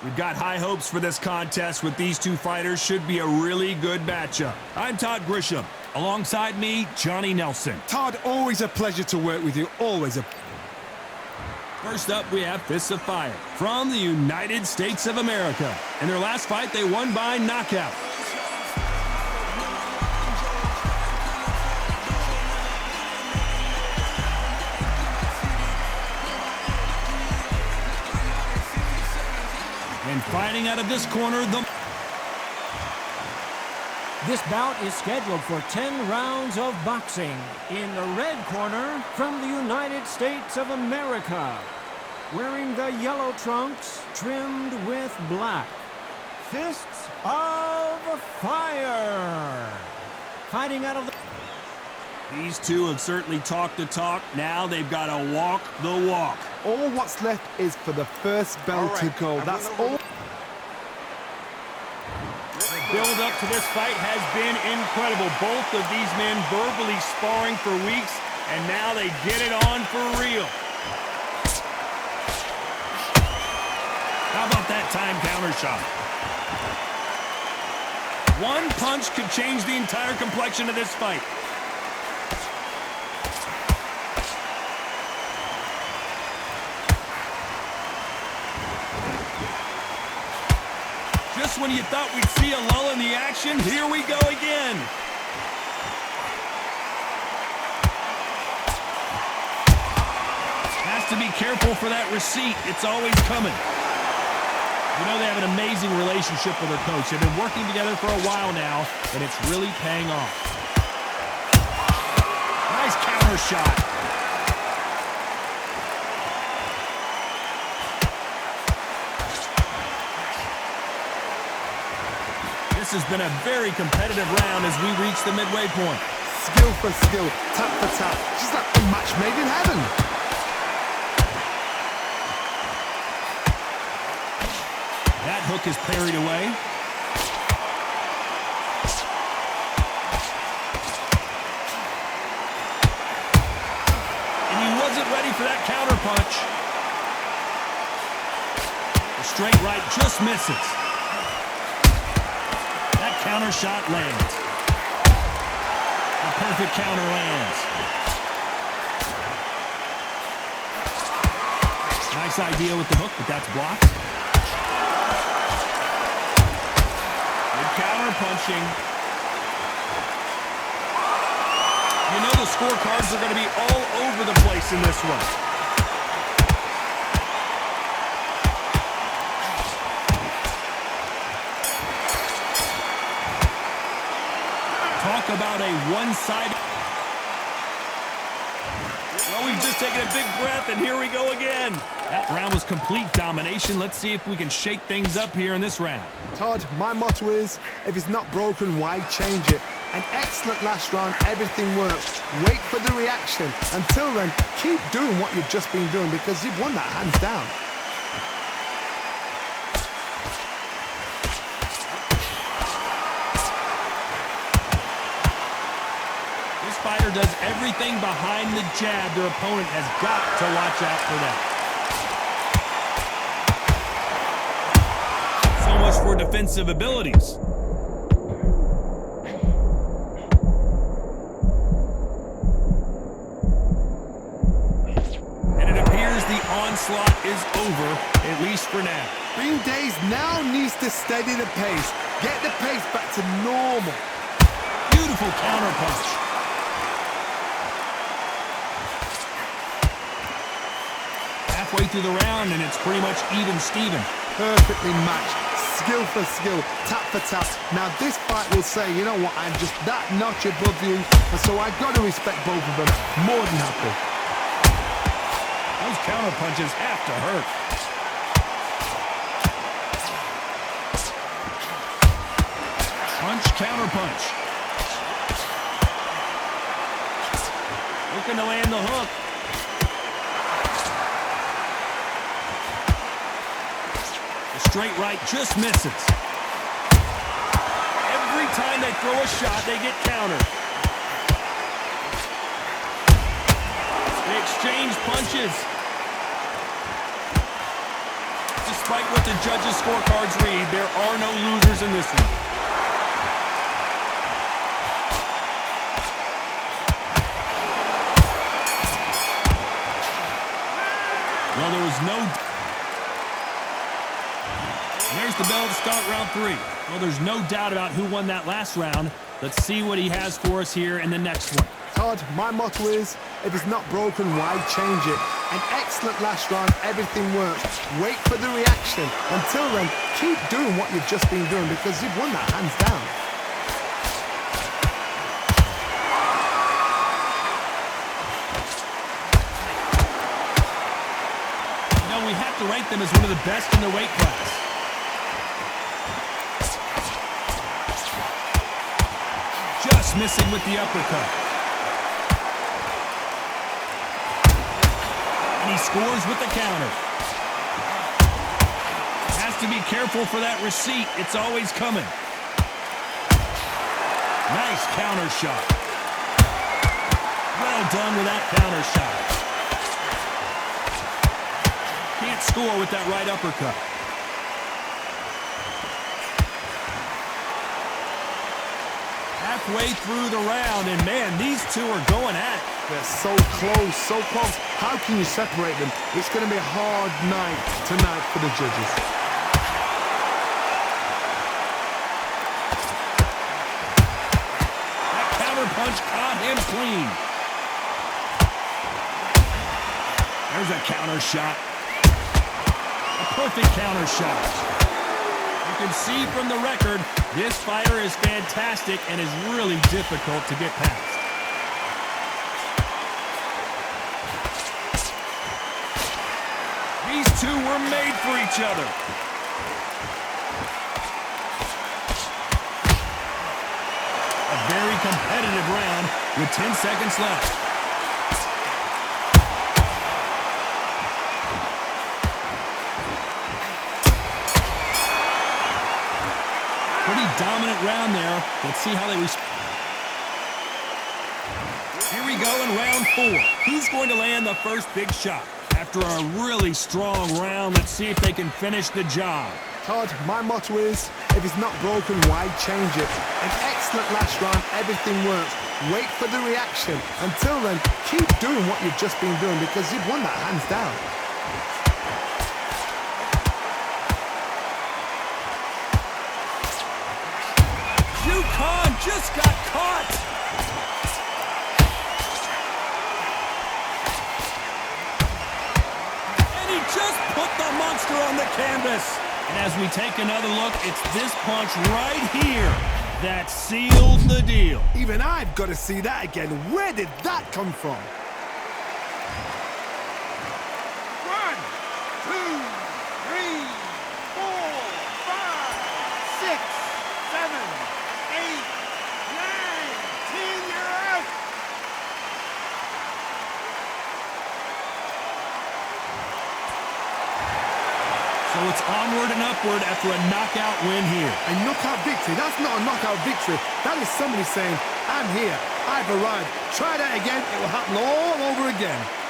We've got high hopes for this contest with these two fighters. Should be a really good matchup. I'm Todd Grisham. Alongside me, Johnny Nelson. Todd, always a pleasure to work with you. Always a... First up, we have Fists of Fire from the United States of America. In their last fight, they won by knockout. And fighting out of this corner, This bout is scheduled for 10 rounds of boxing. In the red corner, from the United States of America, wearing the yellow trunks trimmed with black, Fists of Fire. Fighting out of the... These two have certainly talked the talk. Now they've got to walk the walk. All what's left is for the first bell to go. That's all. The build-up to this fight has been incredible. Both of these men verbally sparring for weeks, and now they get it on for real. How about that time counter shot? One punch could change the entire complexion of this fight. Just when you thought we'd see a lull in the action, here we go again. Has to be careful for that receipt. It's always coming. You know, they have an amazing relationship with their coach. They've been working together for a while now, and it's really paying off. Nice counter shot. This has been a very competitive round as we reach the midway point. Skill for skill, tap for tap. Just like a match made in heaven. That hook is parried away. And he wasn't ready for that counter punch. The straight right just misses. That counter shot lands. The perfect counter lands. Nice idea with the hook, but that's blocked. Counter punching. You know the scorecards are going to be all over the place in this one. Talk about a one-sided... Well, we've just taken a big breath, and here we go again. That round was complete domination. Let's see if we can shake things up here in this round. Todd, my motto is, if it's not broken, why change it? An excellent last round, everything works. Wait for the reaction. Until then, keep doing what you've just been doing because you've won that hands down. This fighter does everything behind the jab. Their opponent has got to watch out for that. So much for defensive abilities. And it appears the onslaught is over, at least for now. Green Days now needs to steady the pace. Get the pace back to normal. Beautiful counter punch. Halfway through the round, and it's pretty much even Steven. Perfectly matched. Skill for skill, tap for tap. Now this fight will say, you know what, I'm just that notch above you, and so I've got to respect both of them. More than happy. Those counter punches have to hurt. Punch, counter punch. Looking to land the hook. Straight right just misses. Every time they throw a shot, they get countered. They exchange punches. Just despite what the judges' scorecards read, there are no losers in this one. Well, there was no... There's the bell to start round 3. Well, there's no doubt about who won that last round. Let's see what he has for us here in the next one. Todd, my motto is, if it's not broken, why change it? An excellent last round, everything works. Wait for the reaction. Until then, keep doing what you've just been doing because you've won that hands down. You know, we have to rank them as one of the best in their weight class. Just missing with the uppercut. And he scores with the counter. Has to be careful for that receipt. It's always coming. Nice counter shot. Well done with that counter shot. Can't score with that right uppercut. Halfway through the round, and man, these two are going at it. They're so close, so close. How can you separate them? It's going to be a hard night tonight for the judges. That counter punch caught him clean. There's a counter shot. A perfect counter shot. You can see from the record, this fighter is fantastic and is really difficult to get past. These two were made for each other. A very competitive round with 10 seconds left. Pretty dominant round there. Let's see how they respond. Here we go in round 4. Who's going to land the first big shot? After a really strong round, let's see if they can finish the job. Todd, my motto is, if it's not broken, why change it? An excellent last round, everything works. Wait for the reaction. Until then, keep doing what you've just been doing because you've won that hands down. Khan just got caught. And he just put the monster on the canvas. And as we take another look, it's this punch right here that sealed the deal. Even I've got to see that again. Where did that come from? 1, 2, 3, 4, 5, 6, 7, 8, 9, 10, you're out! So it's onward and upward after a knockout win here. A knockout victory? That's not a knockout victory. That is somebody saying, I'm here, I've arrived. Try that again, it will happen all over again.